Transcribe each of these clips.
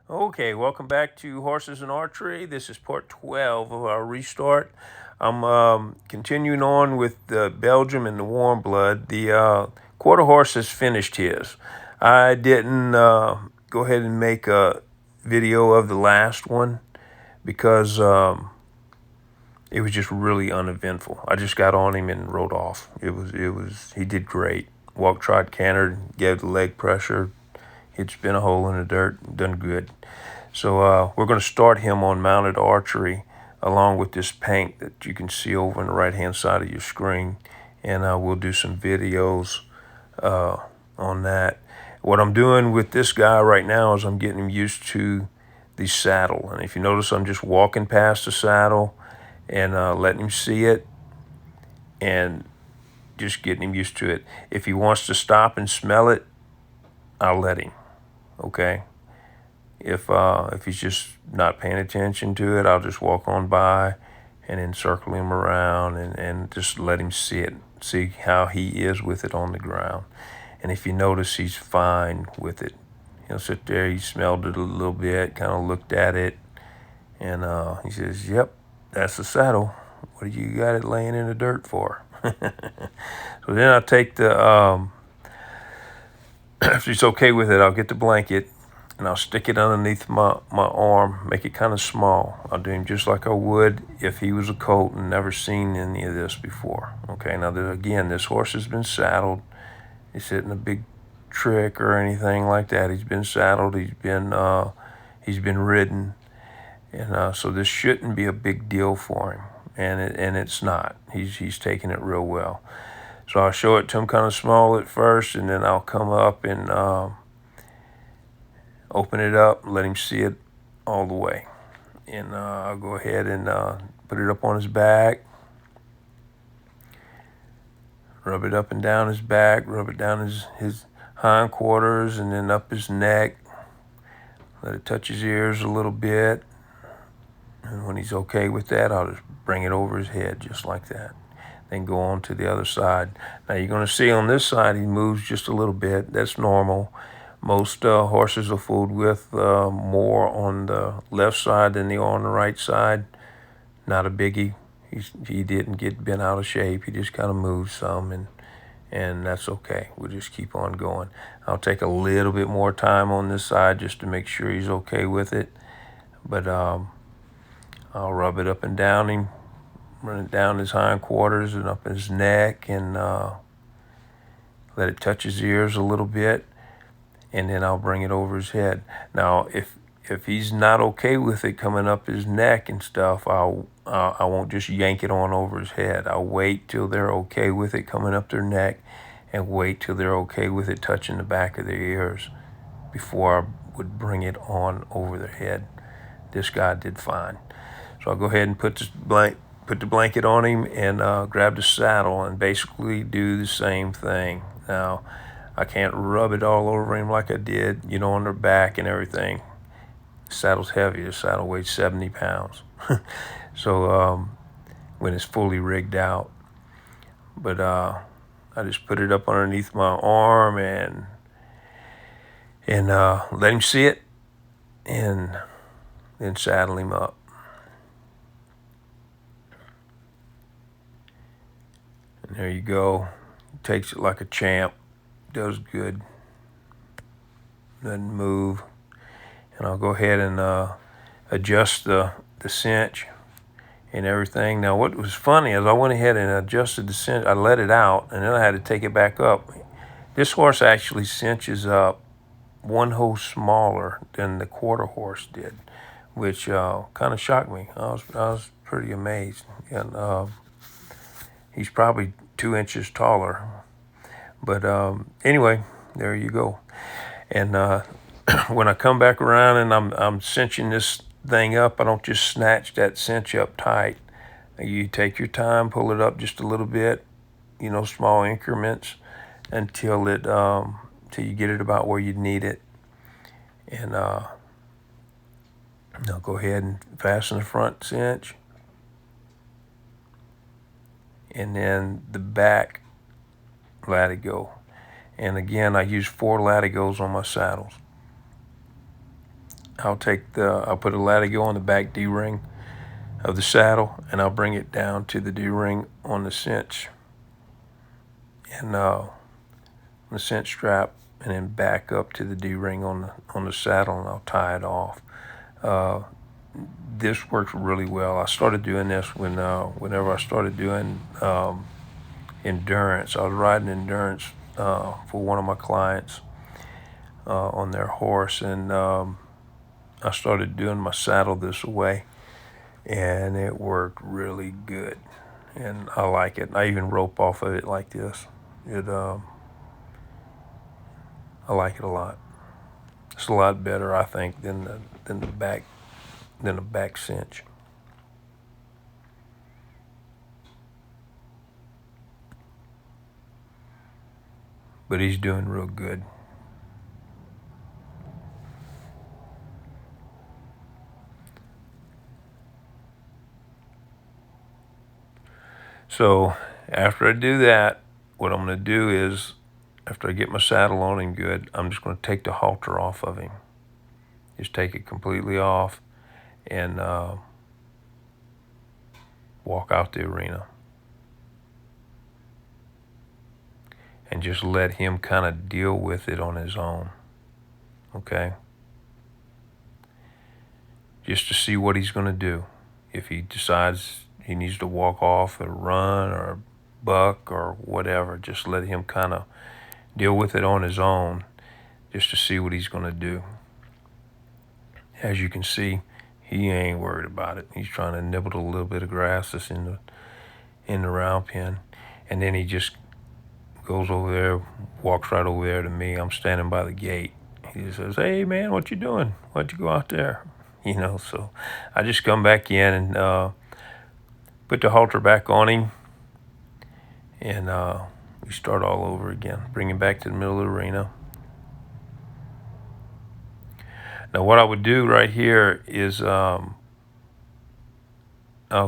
Okay, welcome back to Horses and Archery. This is part 12 of our restart. I'm continuing on with the Belgium and the Warm Blood. The quarter horse has finished his. I didn't go ahead and make a video of the last one because it was just really uneventful. I just got on him and rode off. He did great. Walk, trot, cantered, gave the leg pressure. He'd spin a hole in the dirt, done good. So we're going to start him on mounted archery along with this paint that you can see over on the right-hand side of your screen. And we'll do some videos on that. What I'm doing with this guy right now is I'm getting him used to the saddle. And if you notice, I'm just walking past the saddle and letting him see it and just getting him used to it. If he wants to stop and smell it, I'll let him, okay? If he's just not paying attention to it, I'll just walk on by and then circle him around and just let him see it, see how he is with it on the ground. And if you notice, he's fine with it. He'll sit there, he smelled it a little bit, kind of looked at it, and he says, yep, that's the saddle. What do you got it laying in the dirt for? So then I'll take the, if he's okay with it, I'll get the blanket and I'll stick it underneath my arm, make it kind of small. I'll do him just like I would if he was a colt and never seen any of this before. Okay, now again, this horse has been saddled. He's hitting a big trick or anything like that. He's been saddled. He's been ridden, and so this shouldn't be a big deal for him. And it's not. He's taking it real well. So I'll show it to him kind of small at first, and then I'll come up and open it up, let him see it all the way. And I'll go ahead and put it up on his back, rub it up and down his back, rub it down his hindquarters and then up his neck. Let it touch his ears a little bit. And when he's okay with that, I'll just bring it over his head just like that. Then go on to the other side. Now you're going to see on this side he moves just a little bit. That's normal. Most horses are fooled with more on the left side than they are on the right side. Not a biggie. He didn't get bent out of shape. He just kind of moved some, and that's okay. We'll just keep on going. I'll take a little bit more time on this side just to make sure he's okay with it. But I'll rub it up and down him, run it down his hindquarters and up his neck, and let it touch his ears a little bit. And then I'll bring it over his head. Now, if he's not okay with it coming up his neck and stuff, I won't just yank it on over his head. I'll wait till they're okay with it coming up their neck, and wait till they're okay with it touching the back of their ears before I would bring it on over their head. This guy did fine. So I'll go ahead and put the blanket on him and grab the saddle and basically do the same thing. Now, I can't rub it all over him like I did, on their back and everything. The saddle's heavy. The saddle weighs 70 pounds. So when it's fully rigged out. But I just put it up underneath my arm and let him see it and then saddle him up. And there you go. Takes it like a champ. Does good. Doesn't move. And I'll go ahead and adjust the cinch and everything. Now, what was funny is I went ahead and adjusted the cinch. I let it out, and then I had to take it back up. This horse actually cinches up one hole smaller than the quarter horse did, which kind of shocked me. I was pretty amazed. And he's probably 2 inches taller. But anyway, there you go. And when I come back around and I'm cinching this thing up, I don't just snatch that cinch up tight. You take your time, pull it up just a little bit, small increments until till you get it about where you need it. And now go ahead and fasten the front cinch. And then the back latigo. And again, I use 4 latigos on my saddles. I'll put a latigo on the back D-ring of the saddle, and I'll bring it down to the D-ring on the cinch and the cinch strap, and then back up to the D-ring on the saddle, and I'll tie it off. This works really well. I started doing this whenever I started doing endurance. I was riding endurance for one of my clients on their horse, and I started doing my saddle this way, and it worked really good, and I like it. I even rope off of it like this. I like it a lot. It's a lot better, I think, than the back cinch. But he's doing real good. So after I do that, what I'm going to do is, after I get my saddle on him good, I'm just going to take the halter off of him. Just take it completely off and walk out the arena. And just let him kind of deal with it on his own, okay? Just to see what he's going to do. If he decides he needs to walk off or run or buck or whatever, just let him kind of deal with it on his own, just to see what he's going to do. As you can see, he ain't worried about it. He's trying to nibble a little bit of grass that's in the round pen, and then he just goes over there, walks right over there to me. I'm standing by the gate. He says, "Hey man, what you doing? Why'd you go out there?" So I just come back in and put the halter back on him, and we start all over again. Bring him back to the middle of the arena. Now what I would do right here is I'll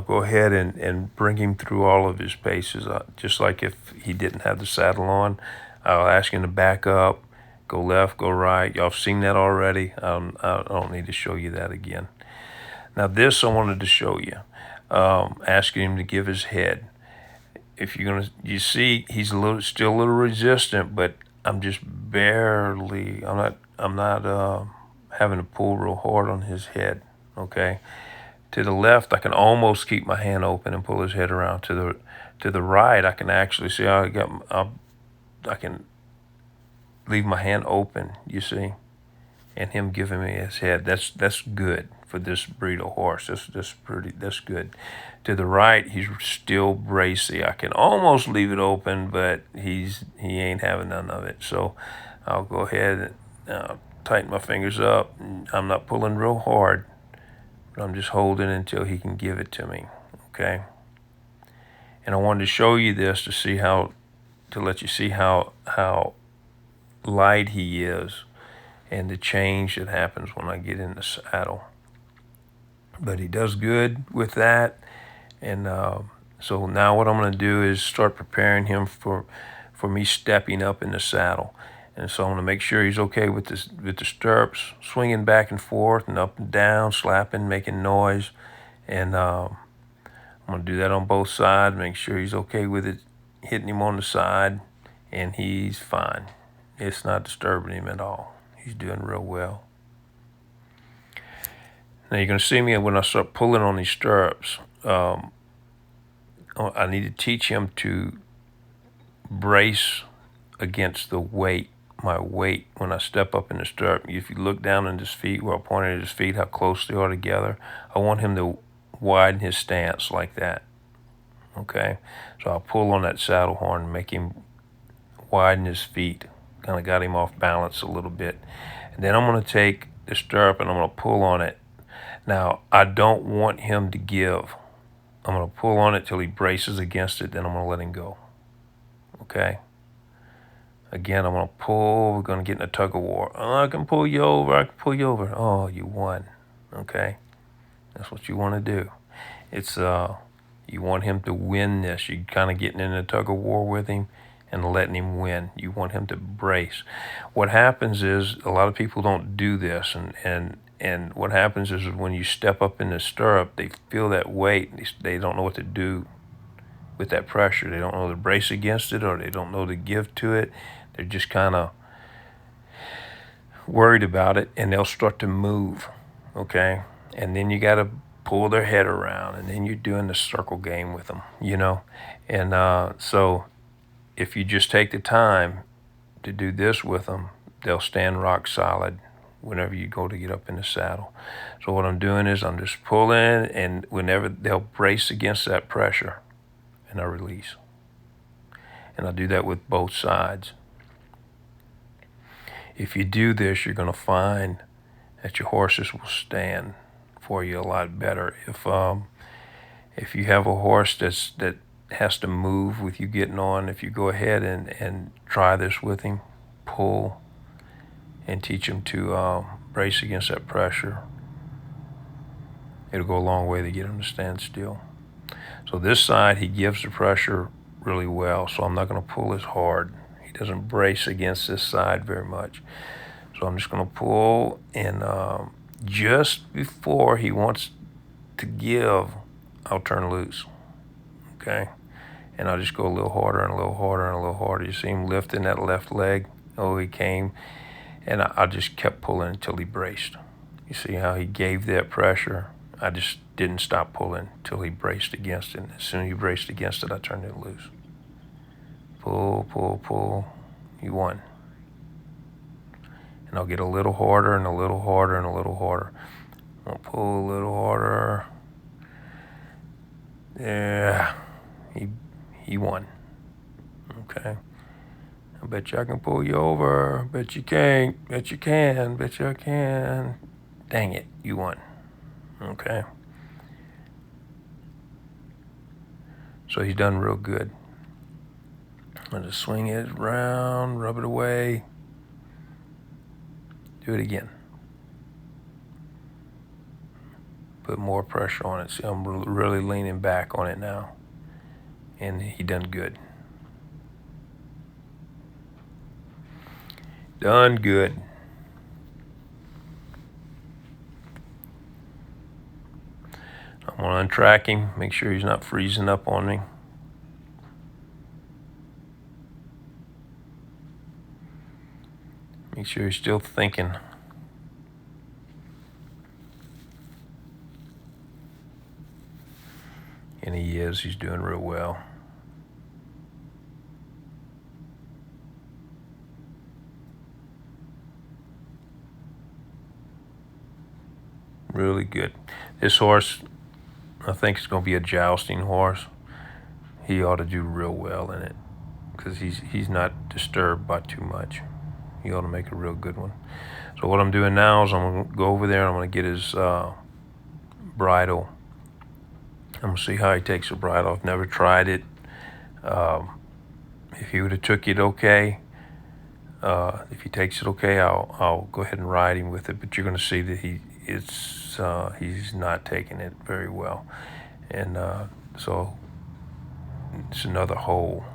go ahead and bring him through all of his paces, just like if he didn't have the saddle on. I'll ask him to back up, go left, go right. Y'all have seen that already. I don't need to show you that again. Now this I wanted to show you, asking him to give his head. If you see he's still a little resistant, but I'm just barely, I'm not having to pull real hard on his head, okay? To the left, I can almost keep my hand open and pull his head around. To the right, I can actually see I can leave my hand open, you see, and him giving me his head. That's good for this breed of horse. That's good. To the right, he's still bracy. I can almost leave it open, but he ain't having none of it. So I'll go ahead and tighten my fingers up. I'm not pulling real hard, but I'm just holding until he can give it to me, okay? And I wanted to show you this to let you see how light he is and the change that happens when I get in the saddle. But he does good with that. And so now what I'm going to do is start preparing him for me stepping up in the saddle. And so I'm going to make sure he's okay with the stirrups, swinging back and forth and up and down, slapping, making noise. And I'm going to do that on both sides, make sure he's okay with it, hitting him on the side, and he's fine. It's not disturbing him at all. He's doing real well. Now you're going to see me when I start pulling on these stirrups. I need to teach him to brace against my weight when I step up in the stirrup. If you look down at his feet, where I pointed at his feet, how close they are together, I want him to widen his stance like that, okay? So I'll pull on that saddle horn and make him widen his feet, kind of got him off balance a little bit. And then I'm going to take the stirrup and I'm going to pull on it. Now, I don't want him to give. I'm going to pull on it till he braces against it, then I'm going to let him go, okay? Again, I'm going to pull. We're going to get in a tug of war. Oh, I can pull you over. I can pull you over. Oh, you won, okay? That's what you want to do. It's you want him to win this. You're kind of getting in a tug of war with him and letting him win. You want him to brace. What happens is a lot of people don't do this, and And what happens is when you step up in the stirrup, they feel that weight. They don't know what to do with that pressure. They don't know to brace against it, or they don't know to give to it. They're just kind of worried about it, and they'll start to move, okay? And then you got to pull their head around, and then you're doing the circle game with them, you know? And so if you just take the time to do this with them, they'll stand rock solid whenever you go to get up in the saddle. So what I'm doing is I'm just pulling, and whenever they'll brace against that pressure, and I release. And I do that with both sides. If you do this, you're going to find that your horses will stand for you a lot better. If you have a horse that has to move with you getting on, if you go ahead and try this with him, pull, and teach him to brace against that pressure, it'll go a long way to get him to stand still. So this side, he gives the pressure really well, so I'm not going to pull as hard. He doesn't brace against this side very much. So I'm just going to pull, and just before he wants to give, I'll turn loose, okay? And I'll just go a little harder and a little harder and a little harder. You see him lifting that left leg? Oh, he came, and I just kept pulling until he braced. You see how he gave that pressure? I just didn't stop pulling until he braced against it. As soon as he braced against it, I turned it loose. Pull, pull, pull. He won. And I'll get a little harder and a little harder and a little harder. I'll pull a little harder. Yeah, he won. Okay. I bet you I can pull you over. Bet you can't. Bet you can. Bet you I can. Dang it, you won. Okay. So he's done real good. I'll just swing it around, rub it away. Do it again. Put more pressure on it. See, I'm really leaning back on it now. And he done good. Done good. I'm going to untrack him, make sure he's not freezing up on me. Make sure he's still thinking. And he is. He's doing real well. Really good. This horse, I think it's going to be a jousting horse. He ought to do real well in it because he's not disturbed by too much. He ought to make a real good one. So what I'm doing now is I'm going to go over there and I'm going to get his bridle. I'm going to see how he takes the bridle. I've never tried it. If he would have took it okay, if he takes it okay, I'll go ahead and ride him with it. But you're going to see that he's not taking it very well. And so it's another hole.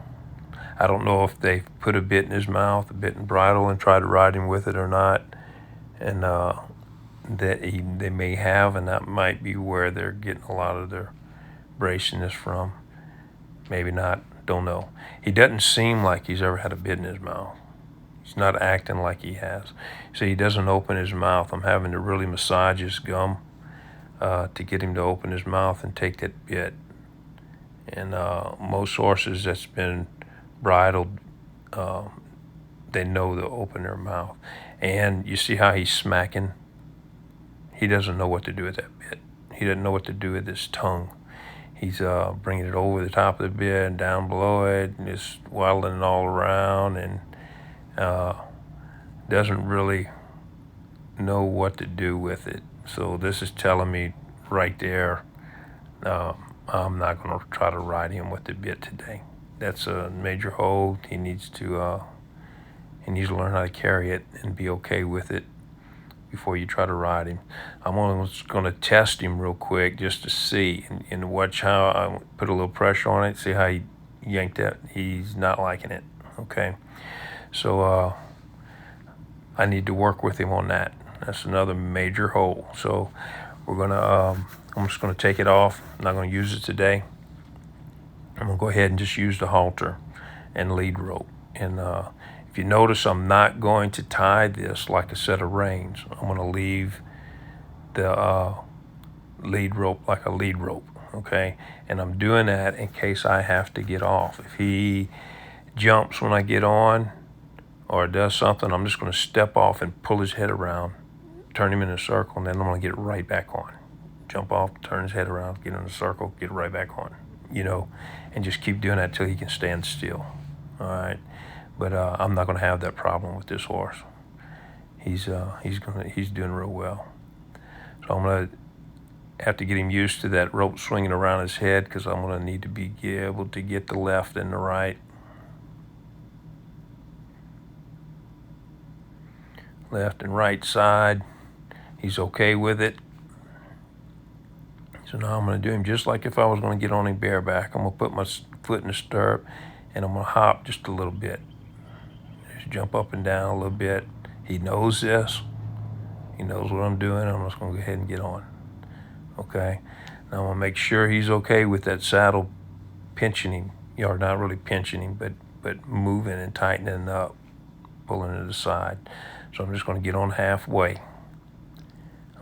I don't know if they put a bit in his mouth, a bit in bridle, and tried to ride him with it or not. And that they may have, and that might be where they're getting a lot of their braciness from. Maybe not, don't know. He doesn't seem like he's ever had a bit in his mouth. He's not acting like he has. See, he doesn't open his mouth. I'm having to really massage his gum to get him to open his mouth and take that bit. And most horses that's been bridled, they know to open their mouth. And you see how he's smacking? He doesn't know what to do with that bit. He doesn't know what to do with his tongue. He's bringing it over the top of the bit and down below it, and just waddling it all around, and doesn't really know what to do with it. So this is telling me right there, I'm not going to try to ride him with the bit today. That's a major hold. He needs to learn how to carry it and be okay with it before you try to ride him. I'm almost going to test him real quick just to see and watch how I put a little pressure on it, see how he yanked that. He's not liking it, okay? So I need to work with him on that. That's another major hole. So we're gonna, I'm just gonna take it off. I'm not gonna use it today. I'm gonna go ahead and just use the halter and lead rope. And if you notice, I'm not going to tie this like a set of reins. I'm gonna leave the lead rope like a lead rope, okay? And I'm doing that in case I have to get off. If he jumps when I get on or does something, I'm just gonna step off and pull his head around, turn him in a circle, and then I'm gonna get right back on. Jump off, turn his head around, get in a circle, get right back on, and just keep doing that till he can stand still, all right? But I'm not gonna have that problem with this horse. He's doing real well. So I'm gonna have to get him used to that rope swinging around his head, because I'm gonna need to be able to get the left and the right. Left and right side. He's okay with it. So now I'm gonna do him just like if I was gonna get on him bareback. I'm gonna put my foot in the stirrup and I'm gonna hop just a little bit. Just jump up and down a little bit. He knows this. He knows what I'm doing. I'm just gonna go ahead and get on. Okay. Now I'm gonna make sure he's okay with that saddle pinching him. Or not really pinching him, but moving and tightening up, pulling it aside. So I'm just gonna get on halfway.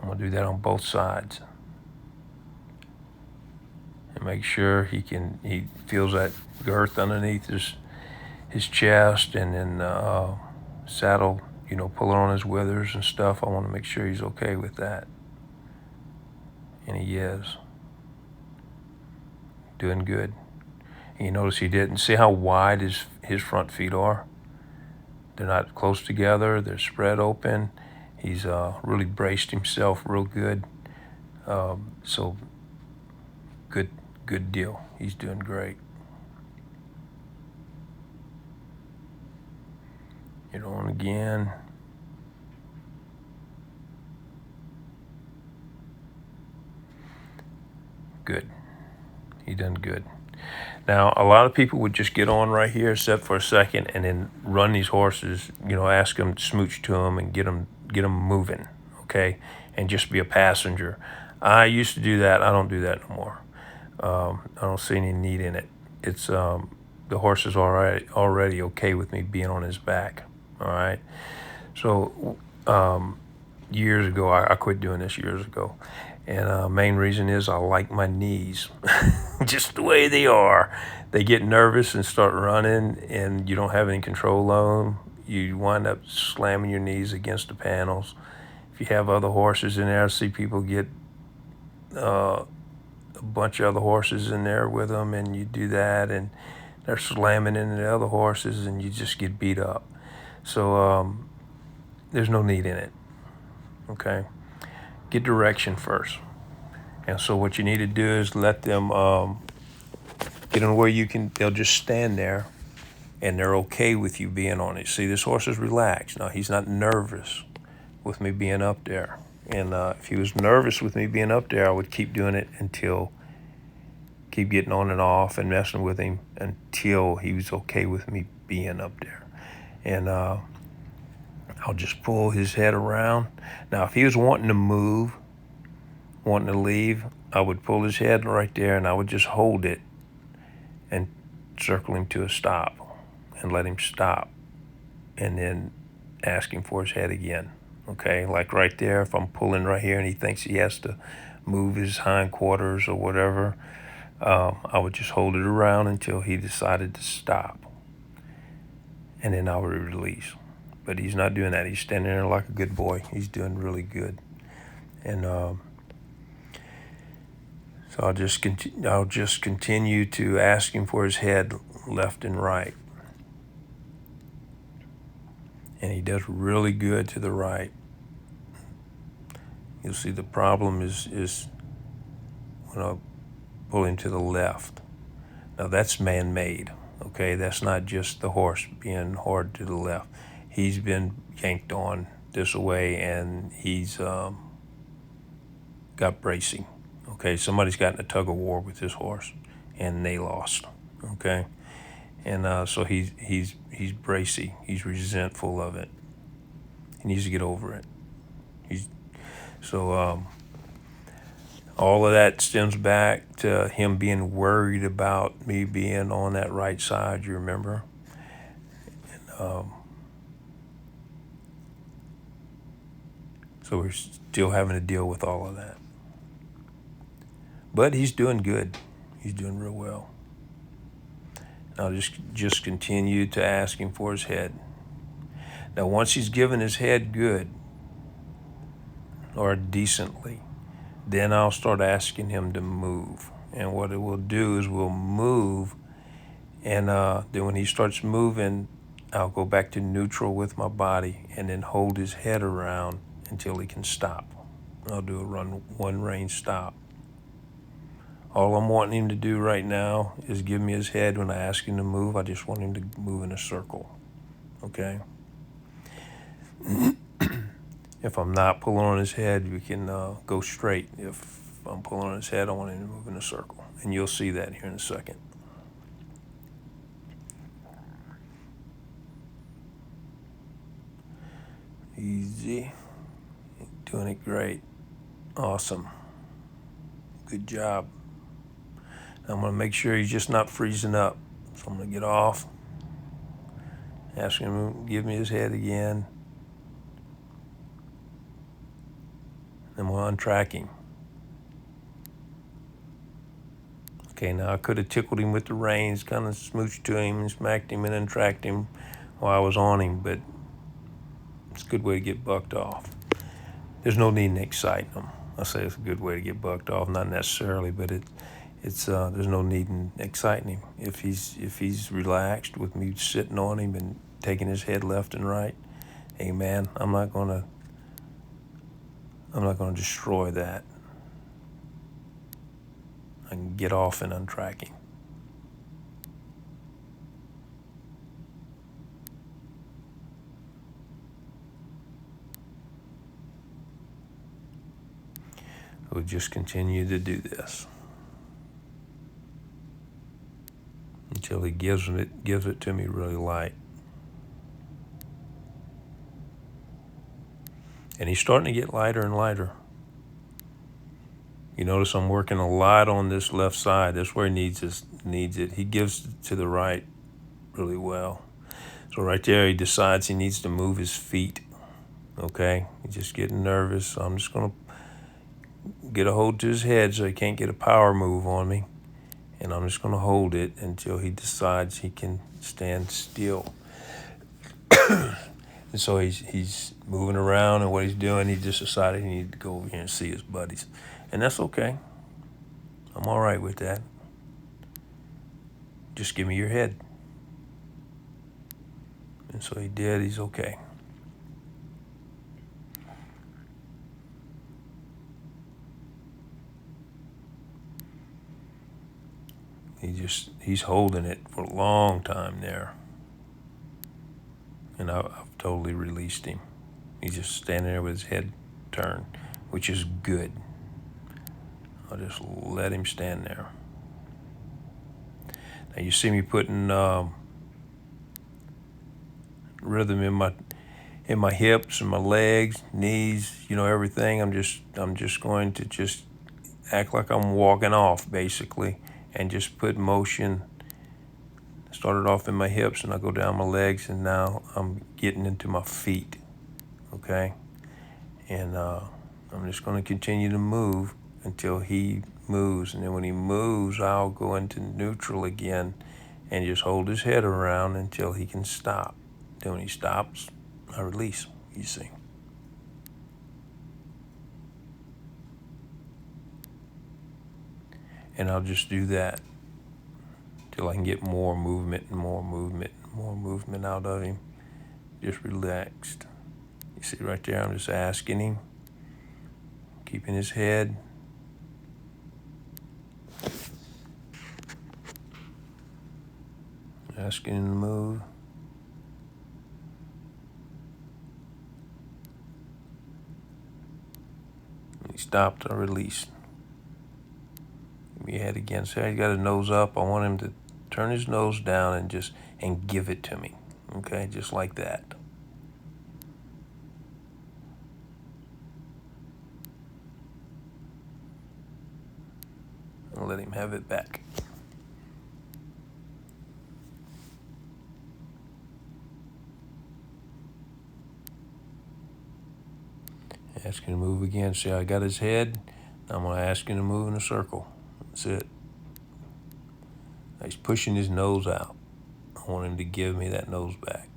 I'm gonna do that on both sides. And make sure he feels that girth underneath his chest, and then saddle, pulling on his withers and stuff. I want to make sure he's okay with that. And he is. Doing good. And you notice he didn't. See how wide his front feet are? They're not close together. They're spread open. He's really braced himself real good. So good deal. He's doing great. Get on again. Good. He done good. Now, a lot of people would just get on right here, sit for a second, and then run these horses, ask them to smooch to them and get them moving, okay, and just be a passenger. I used to do that. I don't do that no more. I don't see any need in it. It's the horse is already okay with me being on his back, all right? So years ago, I quit doing this years ago. And main reason is I like my knees just the way they are. They get nervous and start running, and you don't have any control of them. You wind up slamming your knees against the panels. If you have other horses in there, I see people get a bunch of other horses in there with them, and you do that, and they're slamming into the other horses, and you just get beat up. So there's no need in it, okay? Get direction first. And so what you need to do is let them get them where they'll just stand there and they're okay with you being on it. See, this horse is relaxed. Now, he's not nervous with me being up there. And if he was nervous with me being up there, I would keep doing it keep getting on and off and messing with him until he was okay with me being up there. And I'll just pull his head around. Now, if he was wanting to move, wanting to leave, I would pull his head right there and I would just hold it and circle him to a stop and let him stop, and then ask him for his head again, okay? Like right there, if I'm pulling right here and he thinks he has to move his hindquarters or whatever, I would just hold it around until he decided to stop, and then I would release. But he's not doing that. He's standing there like a good boy. He's doing really good. And so I'll just continue to ask him for his head left and right. And he does really good to the right. You'll see the problem is when I pull him to the left. Now that's man-made, okay? That's not just the horse being hard to the left. He's been yanked on this way, and he's got bracing. Okay, somebody's gotten a tug of war with this horse, and they lost. Okay, and so he's bracy. He's resentful of it. He needs to get over it. He's so all of that stems back to him being worried about me being on that right side. You remember? So we're still having to deal with all of that. But he's doing good. He's doing real well. I'll just continue to ask him for his head. Now, once he's given his head good or decently, then I'll start asking him to move. And what it will do is we'll move, and then when he starts moving, I'll go back to neutral with my body and then hold his head around until he can stop. I'll do a one range stop. All I'm wanting him to do right now is give me his head when I ask him to move. I just want him to move in a circle, okay? If I'm not pulling on his head, we can go straight. If I'm pulling on his head, I want him to move in a circle. And you'll see that here in a second. Easy. Doing it great. Awesome. Good job. I'm going to make sure he's just not freezing up. So I'm going to get off. Ask him to give me his head again. And we'll untrack him. Okay, now I could have tickled him with the reins, kind of smooched to him and smacked him and untracked him while I was on him, but it's a good way to get bucked off. There's no need in exciting him. I say it's a good way to get bucked off, not necessarily, but it's there's no need in exciting him. If he's relaxed with me sitting on him and taking his head left and right, hey man, I'm not gonna destroy that. I can get off and untrack him. We'll just continue to do this until he gives it to me really light. And he's starting to get lighter and lighter. You notice I'm working a lot on this left side. That's where he needs it. He gives it to the right really well. So right there, he decides he needs to move his feet. Okay, he's just getting nervous. So I'm just gonna get a hold to his head so he can't get a power move on me. And I'm just gonna hold it until he decides he can stand still. And so he's moving around, and what he's doing, he just decided he needed to go over here and see his buddies. And that's okay. I'm all right with that. Just give me your head. And so he did. He's okay. He's holding it for a long time there. And I've totally released him. He's just standing there with his head turned, which is good. I'll just let him stand there. Now you see me putting rhythm in my hips and my legs, knees, everything. I'm just going to just act like I'm walking off basically, and just put motion. Started off in my hips, and I go down my legs, and now I'm getting into my feet. Okay, and I'm just going to continue to move until he moves, and then when he moves, I'll go into neutral again and just hold his head around until he can stop. Then when he stops, I release, you see. And I'll just do that till I can get more movement and more movement and more movement out of him. Just relaxed. You see right there, I'm just asking him, keeping his head. Asking him to move. When he stopped, I released. Give me your head again. See how he got his nose up? I want him to turn his nose down and give it to me. Okay, just like that. I'll let him have it back. Ask him to move again. See how I got his head? I'm going to ask him to move in a circle. That's it. He's pushing his nose out. I want him to give me that nose back.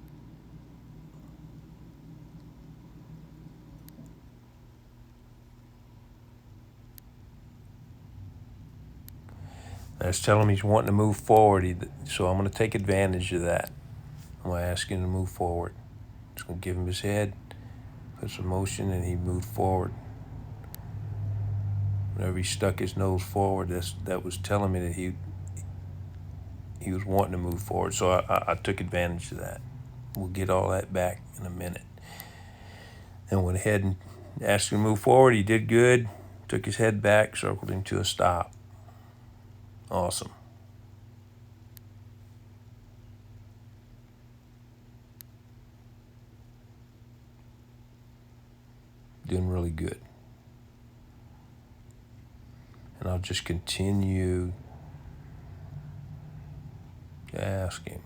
That's telling him he's wanting to move forward, so I'm going to take advantage of that. I'm going to ask him to move forward. Just going to give him his head, put some motion, and he moved forward. Whenever he stuck his nose forward, that was telling me that he was wanting to move forward. So I took advantage of that. We'll get all that back in a minute. Then went ahead and asked him to move forward. He did good. Took his head back, circled him to a stop. Awesome. Doing really good. And I'll just continue to ask him.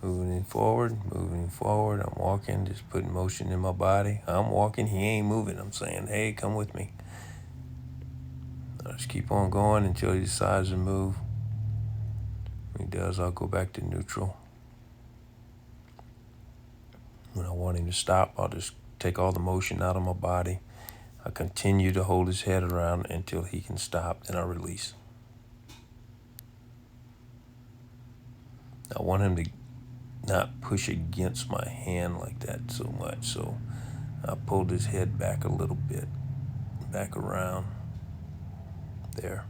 Moving forward. I'm walking, just putting motion in my body. I'm walking, he ain't moving. I'm saying, hey, come with me. I'll just keep on going until he decides to move. When he does, I'll go back to neutral. When I want him to stop, I'll just take all the motion out of my body. I continue to hold his head around until he can stop, then I release. I want him to not push against my hand like that so much, so I pulled his head back a little bit, back around there.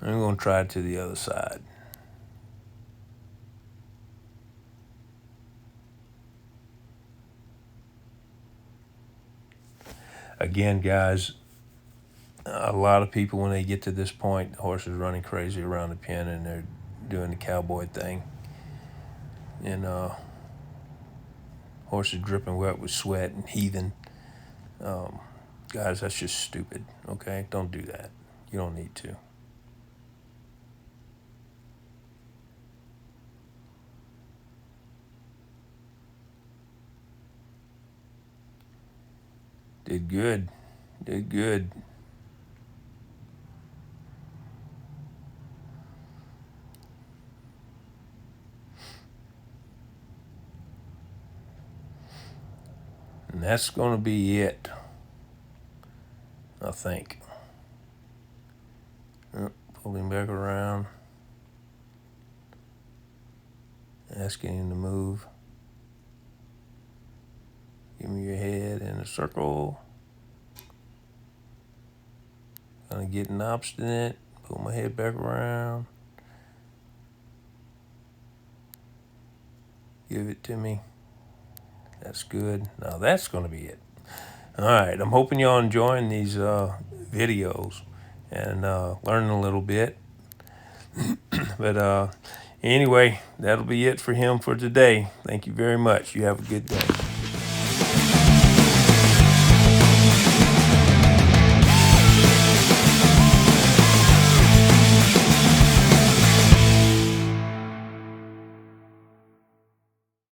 I'm going to try it to the other side. Again, guys, a lot of people, when they get to this point, the horse is running crazy around the pen and they're doing the cowboy thing. And horse is dripping wet with sweat and heaving. Guys, that's just stupid, okay? Don't do that. You don't need to. Did good. Did good. And that's going to be it, I think. Pull him back around. Asking him to move. Give me your head in a circle. Kind of getting obstinate. Pull my head back around. Give it to me. That's good. Now that's going to be it. All right. I'm hoping y'all enjoying these videos and learning a little bit. But anyway, that'll be it for him for today. Thank you very much. You have a good day.